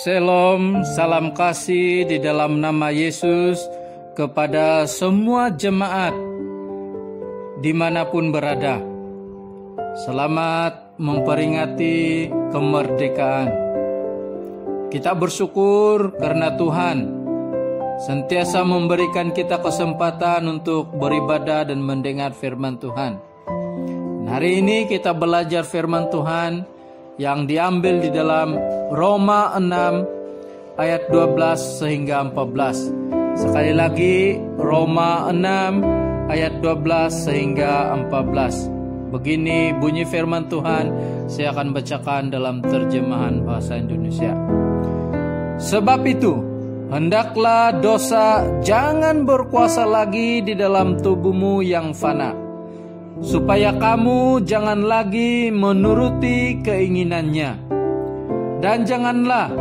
Shalom, salam kasih di dalam nama Yesus kepada semua jemaat dimanapun berada. Selamat memperingati kemerdekaan. Kita bersyukur karena Tuhan sentiasa memberikan kita kesempatan untuk beribadah dan mendengar firman Tuhan. Hari ini kita belajar firman Tuhan yang diambil di dalam Roma 6 ayat 12 sehingga 14. Sekali lagi Roma 6 ayat 12 sehingga 14. Begini bunyi firman Tuhan, saya akan bacakan dalam terjemahan bahasa Indonesia. Sebab itu, hendaklah dosa jangan berkuasa lagi di dalam tubuhmu yang fana, supaya kamu jangan lagi menuruti keinginannya. Dan janganlah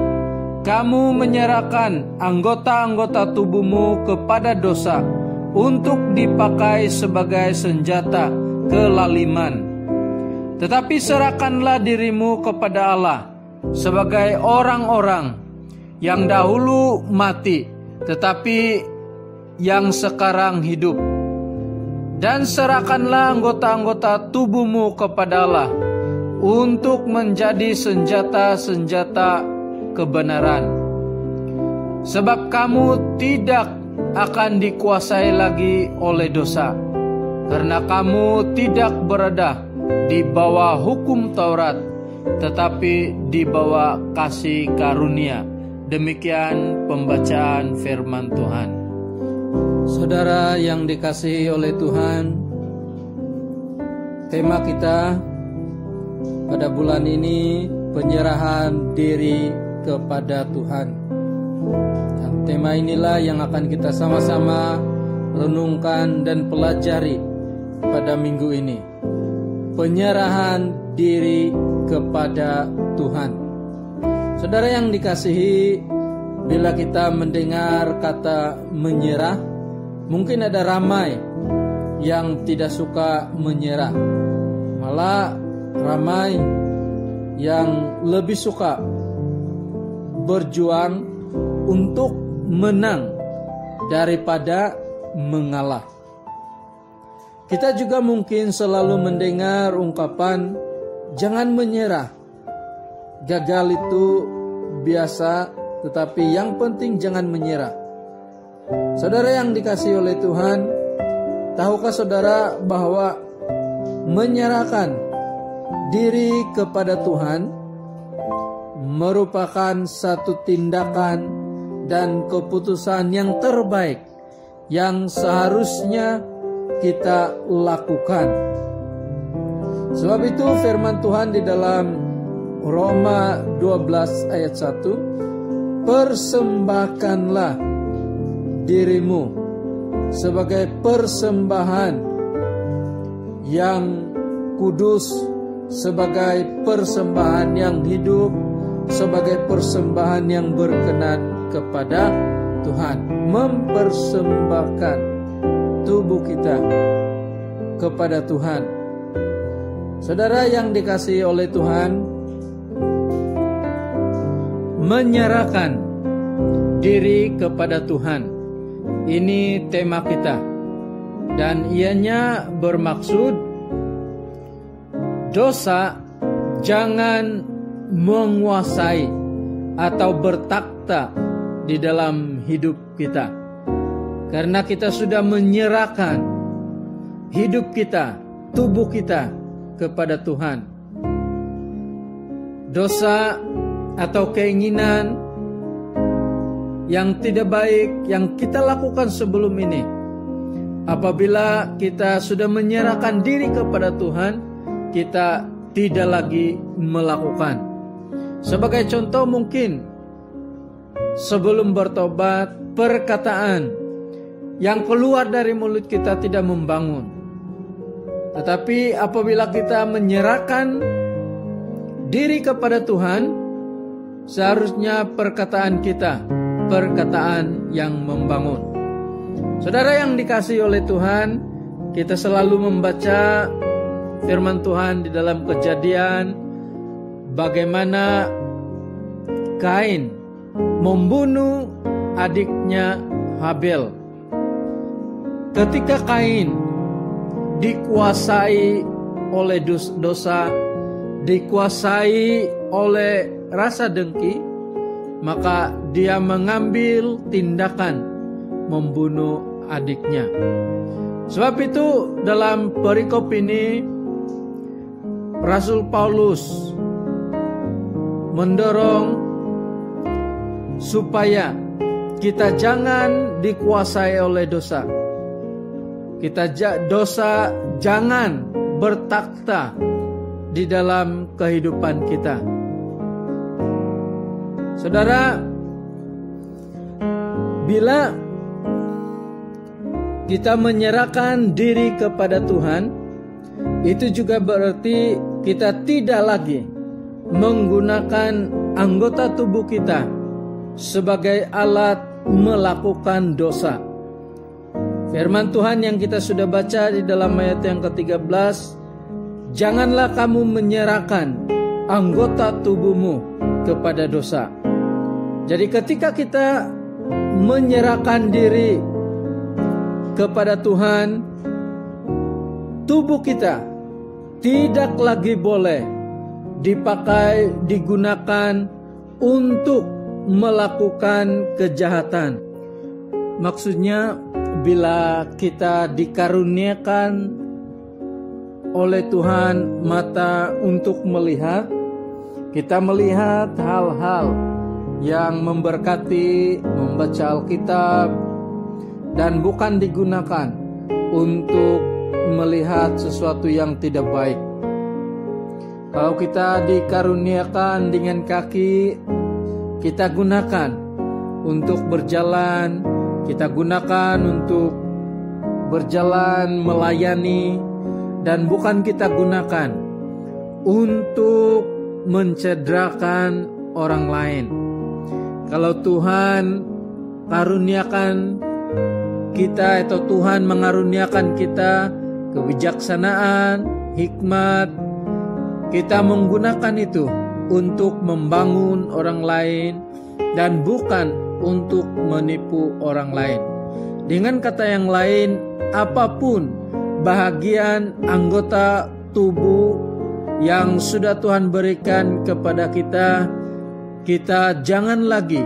kamu menyerahkan anggota-anggota tubuhmu kepada dosa untuk dipakai sebagai senjata kelaliman. Tetapi serahkanlah dirimu kepada Allah sebagai orang-orang yang dahulu mati, tetapi yang sekarang hidup. Dan serahkanlah anggota-anggota tubuhmu kepada Allah untuk menjadi senjata-senjata kebenaran. Sebab kamu tidak akan dikuasai lagi oleh dosa, karena kamu tidak berada di bawah hukum Taurat, tetapi di bawah kasih karunia. Demikian pembacaan firman Tuhan. Saudara yang dikasihi oleh Tuhan, tema kita pada bulan ini penyerahan diri kepada Tuhan. Dan tema inilah yang akan kita sama-sama renungkan dan pelajari pada minggu ini. Penyerahan diri kepada Tuhan. Saudara yang dikasihi, bila kita mendengar kata menyerah, mungkin ada ramai yang tidak suka menyerah. Malah ramai yang lebih suka berjuang untuk menang daripada mengalah. Kita juga mungkin selalu mendengar ungkapan jangan menyerah. Gagal itu biasa, tetapi yang penting jangan menyerah. Saudara yang dikasihi oleh Tuhan, tahukah saudara bahwa menyerahkan diri kepada Tuhan merupakan satu tindakan dan keputusan yang terbaik yang seharusnya kita lakukan. Sebab itu firman Tuhan di dalam Roma 12 ayat 1, persembahkanlah dirimu sebagai persembahan yang kudus, sebagai persembahan yang hidup, sebagai persembahan yang berkenan kepada Tuhan. Mempersembahkan tubuh kita kepada Tuhan. Saudara yang dikasihi oleh Tuhan, menyerahkan diri kepada Tuhan, ini tema kita. Dan ianya bermaksud dosa jangan menguasai atau bertakhta di dalam hidup kita. Karena kita sudah menyerahkan hidup kita, tubuh kita kepada Tuhan. Dosa atau keinginan yang tidak baik yang kita lakukan sebelum ini, apabila kita sudah menyerahkan diri kepada Tuhan, kita tidak lagi melakukan. Sebagai contoh, mungkin sebelum bertobat, perkataan yang keluar dari mulut kita tidak membangun. Tetapi apabila kita menyerahkan diri kepada Tuhan, seharusnya perkataan kita, perkataan yang membangun. Saudara yang dikasihi oleh Tuhan, kita selalu membaca firman Tuhan di dalam Kejadian bagaimana Kain membunuh adiknya Habel. Ketika Kain dikuasai oleh dosa, dikuasai oleh rasa dengki, maka dia mengambil tindakan membunuh adiknya. Sebab itu dalam perikop ini Rasul Paulus mendorong supaya kita jangan dikuasai oleh dosa. Dosa jangan bertakhta di dalam kehidupan kita. Saudara, bila kita menyerahkan diri kepada Tuhan, itu juga berarti kita tidak lagi menggunakan anggota tubuh kita sebagai alat melakukan dosa. Firman Tuhan yang kita sudah baca di dalam ayat yang ke-13, janganlah kamu menyerahkan anggota tubuhmu kepada dosa. Jadi ketika kita menyerahkan diri kepada Tuhan, tubuh kita tidak lagi boleh digunakan untuk melakukan kejahatan. Maksudnya, bila kita dikaruniakan oleh Tuhan mata untuk melihat, kita melihat hal-hal yang memberkati, membaca Alkitab, dan bukan digunakan untuk melihat sesuatu yang tidak baik. Kalau kita dikaruniakan dengan kaki, kita gunakan untuk berjalan, kita gunakan untuk berjalan melayani, dan bukan kita gunakan untuk mencederakan orang lain. Kalau Tuhan karuniakan kita, atau Tuhan mengaruniakan kita kebijaksanaan, hikmat, kita menggunakan itu untuk membangun orang lain dan bukan untuk menipu orang lain. Dengan kata yang lain, apapun bahagian anggota tubuh yang sudah Tuhan berikan kepada kita, kita jangan lagi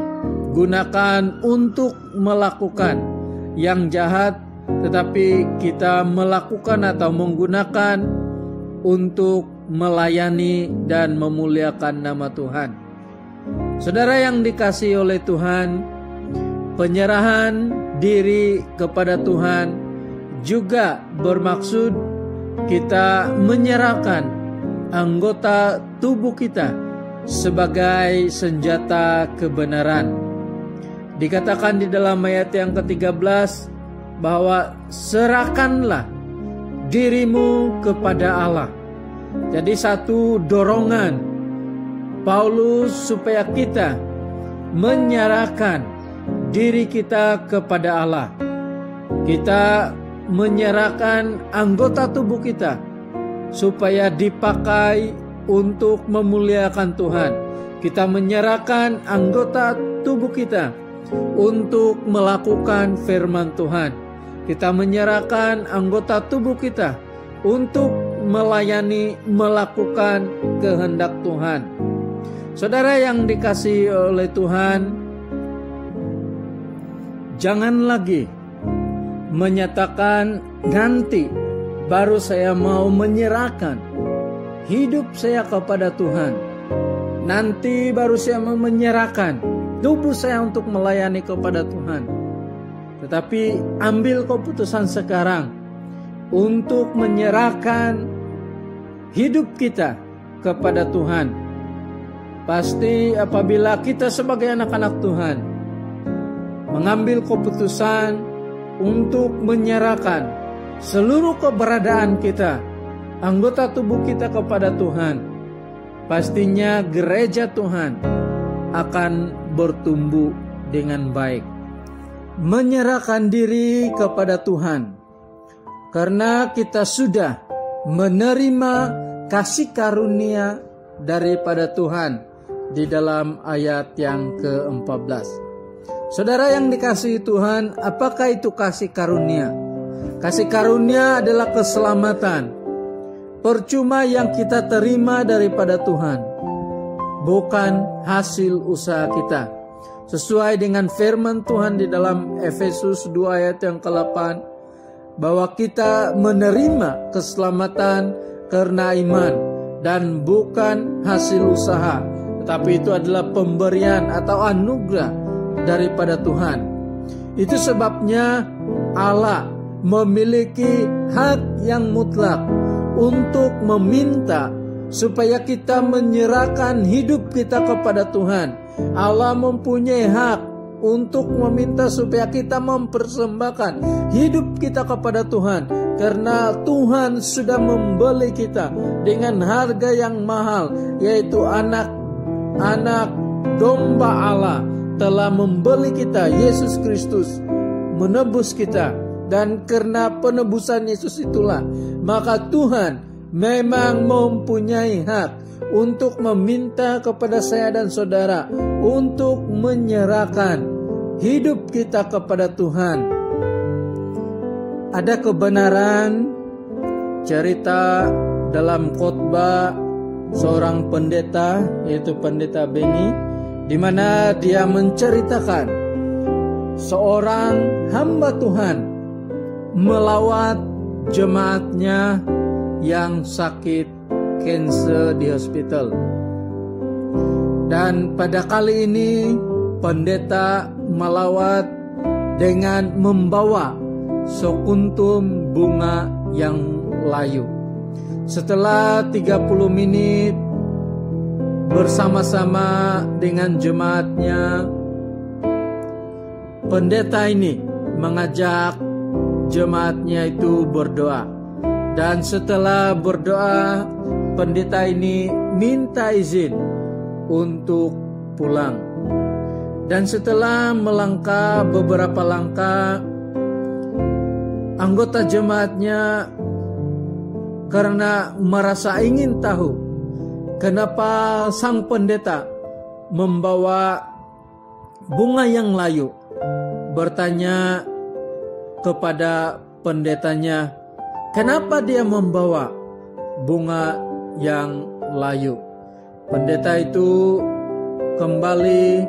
gunakan untuk melakukan yang jahat, tetapi kita melakukan atau menggunakan untuk melayani dan memuliakan nama Tuhan. Saudara yang dikasihi oleh Tuhan, penyerahan diri kepada Tuhan juga bermaksud kita menyerahkan anggota tubuh kita sebagai senjata kebenaran. Dikatakan di dalam ayat yang ke-13 bahwa serahkanlah dirimu kepada Allah. Jadi satu dorongan Paulus supaya kita menyerahkan diri kita kepada Allah. Kita menyerahkan anggota tubuh kita supaya dipakai untuk memuliakan Tuhan. Kita menyerahkan anggota tubuh kita untuk melakukan firman Tuhan. Kita menyerahkan anggota tubuh kita untuk melayani, melakukan kehendak Tuhan. Saudara yang dikasihi oleh Tuhan, jangan lagi menyatakan nanti baru saya mau menyerahkan hidup saya kepada Tuhan. Nanti baru saya mau menyerahkan tubuh saya untuk melayani kepada Tuhan. Tetapi ambil keputusan sekarang untuk menyerahkan hidup kita kepada Tuhan. Pasti apabila kita sebagai anak-anak Tuhan mengambil keputusan untuk menyerahkan seluruh keberadaan kita, anggota tubuh kita kepada Tuhan, pastinya gereja Tuhan akan bertumbuh dengan baik. Menyerahkan diri kepada Tuhan karena kita sudah menerima kasih karunia daripada Tuhan di dalam ayat yang ke-14. Saudara yang dikasihi Tuhan, apakah itu kasih karunia? Kasih karunia adalah keselamatan. Percuma yang kita terima daripada Tuhan, bukan hasil usaha kita. Sesuai dengan firman Tuhan di dalam Efesus 2 ayat yang ke-8, bahwa kita menerima keselamatan karena iman dan bukan hasil usaha, tetapi itu adalah pemberian atau anugerah daripada Tuhan. Itu sebabnya Allah memiliki hak yang mutlak untuk meminta supaya kita menyerahkan hidup kita kepada Tuhan. Allah mempunyai hak untuk meminta supaya kita mempersembahkan hidup kita kepada Tuhan, karena Tuhan sudah membeli kita dengan harga yang mahal, yaitu anak domba Allah telah membeli kita. Yesus Kristus menebus kita, dan karena penebusan Yesus itulah maka Tuhan memang mempunyai hak untuk meminta kepada saya dan saudara untuk menyerahkan hidup kita kepada Tuhan. Ada kebenaran cerita dalam khotbah seorang pendeta, yaitu pendeta Beni, di mana dia menceritakan seorang hamba Tuhan melawat jemaatnya yang sakit kanker di hospital. Dan pada kali ini pendeta melawat dengan membawa sekuntum bunga yang layu. Setelah 30 menit bersama-sama dengan jemaatnya, pendeta ini mengajak jemaatnya itu berdoa. Dan setelah berdoa, pendeta ini minta izin untuk pulang. Dan setelah melangkah beberapa langkah, anggota jemaatnya karena merasa ingin tahu kenapa sang pendeta membawa bunga yang layu, bertanya kepada pendetanya, kenapa dia membawa bunga yang layu? Pendeta itu kembali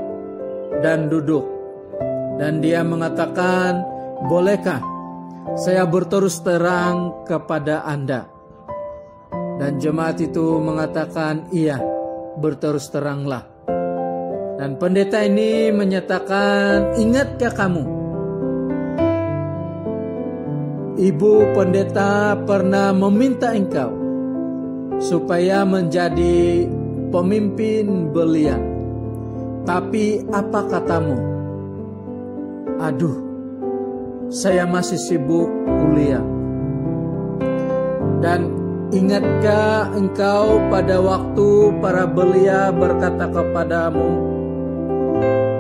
dan duduk, dan dia mengatakan, bolehkah saya berterus terang kepada Anda? Dan jemaat itu mengatakan, iya, berterus teranglah. Dan pendeta ini menyatakan, ingatkah kamu, ibu pendeta pernah meminta engkau supaya menjadi pemimpin belia, tapi apa katamu? Aduh, saya masih sibuk kuliah. Dan ingatkah engkau pada waktu para belia berkata kepadamu,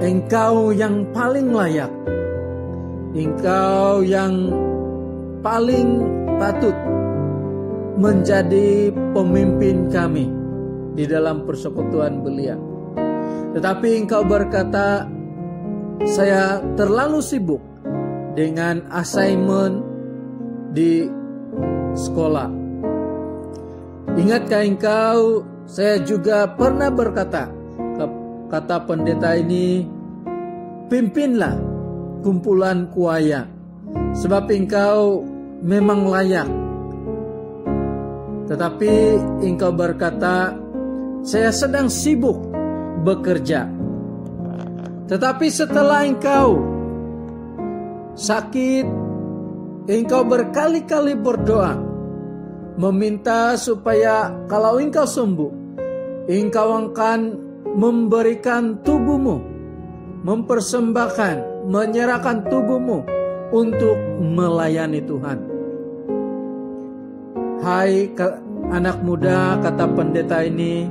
engkau yang paling layak, engkau yang paling patut menjadi pemimpin kami di dalam persekutuan belia. Tetapi engkau berkata, saya terlalu sibuk dengan assignment di sekolah. Ingatkah engkau, saya juga pernah berkata, kata pendeta ini, pimpinlah kumpulan kuaya, sebab engkau memang layak. Tetapi engkau berkata, saya sedang sibuk bekerja. Tetapi setelah engkau sakit, engkau berkali-kali berdoa, meminta supaya kalau engkau sembuh, engkau akan memberikan tubuhmu, mempersembahkan, menyerahkan tubuhmu untuk melayani Tuhan. Hai anak muda, kata pendeta ini,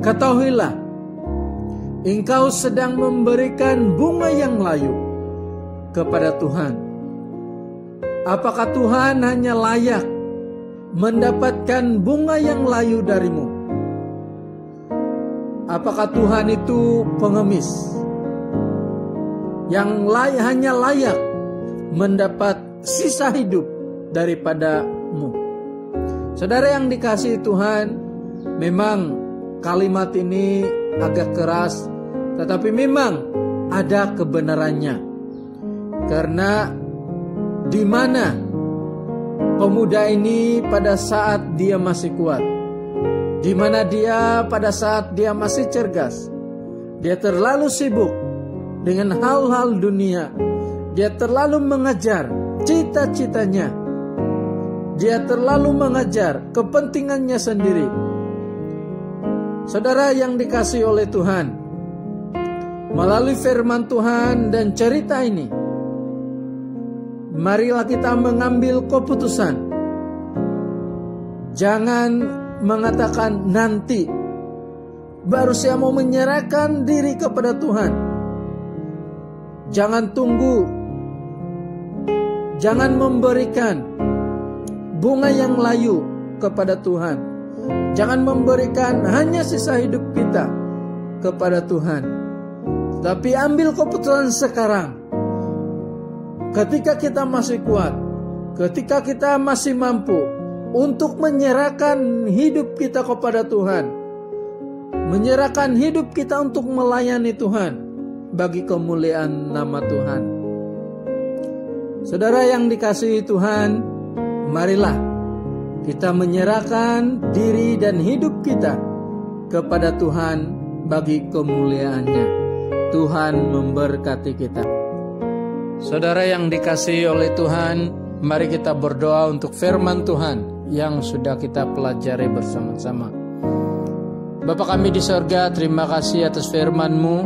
ketahuilah, engkau sedang memberikan bunga yang layu kepada Tuhan. Apakah Tuhan hanya layak mendapatkan bunga yang layu darimu? Apakah Tuhan itu pengemis yang hanya layak mendapat sisa hidup daripadamu? Saudara yang dikasihi Tuhan, memang kalimat ini agak keras, tetapi memang ada kebenarannya. Karena di mana pemuda ini pada saat dia masih kuat, di mana dia pada saat dia masih cergas, dia terlalu sibuk dengan hal-hal dunia, dia terlalu mengejar cita-citanya, dia terlalu mengejar kepentingannya sendiri. Saudara yang dikasihi oleh Tuhan, melalui firman Tuhan dan cerita ini, marilah kita mengambil keputusan. Jangan mengatakan nanti baru saya mau menyerahkan diri kepada Tuhan. Jangan tunggu. Jangan memberikan bunga yang layu kepada Tuhan. Jangan memberikan hanya sisa hidup kita kepada Tuhan. Tapi ambil keputusan sekarang. Ketika kita masih kuat, ketika kita masih mampu untuk menyerahkan hidup kita kepada Tuhan, menyerahkan hidup kita untuk melayani Tuhan bagi kemuliaan nama Tuhan. Saudara yang dikasihi Tuhan, marilah kita menyerahkan diri dan hidup kita kepada Tuhan bagi kemuliaan-Nya. Tuhan memberkati kita. Saudara yang dikasihi oleh Tuhan, mari kita berdoa untuk firman Tuhan yang sudah kita pelajari bersama-sama. Bapa kami di sorga, terima kasih atas firman-Mu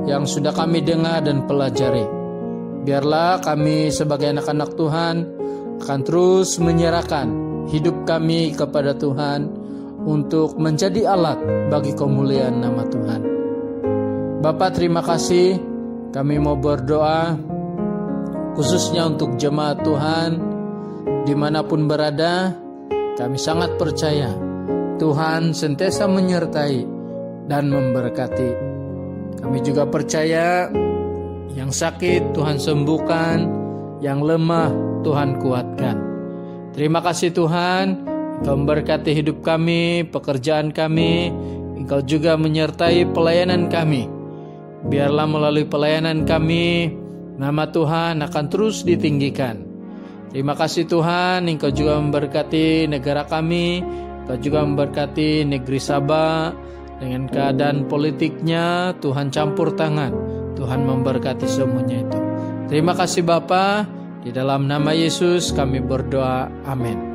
yang sudah kami dengar dan pelajari. Biarlah kami sebagai anak-anak Tuhan akan terus menyerahkan hidup kami kepada Tuhan untuk menjadi alat bagi kemuliaan nama Tuhan. Bapa, terima kasih. Kami mau berdoa khususnya untuk jemaat Tuhan dimanapun berada. Kami sangat percaya Tuhan sentiasa menyertai dan memberkati. Kami juga percaya yang sakit Tuhan sembuhkan, yang lemah Tuhan kuatkan. Terima kasih Tuhan, Engkau memberkati hidup kami, pekerjaan kami. Engkau juga menyertai pelayanan kami. Biarlah melalui pelayanan kami, nama Tuhan akan terus ditinggikan. Terima kasih Tuhan, Engkau juga memberkati negara kami, Engkau juga memberkati negeri Sabah dengan keadaan politiknya. Tuhan campur tangan, Tuhan memberkati semuanya itu. Terima kasih Bapa, di dalam nama Yesus kami berdoa, amin.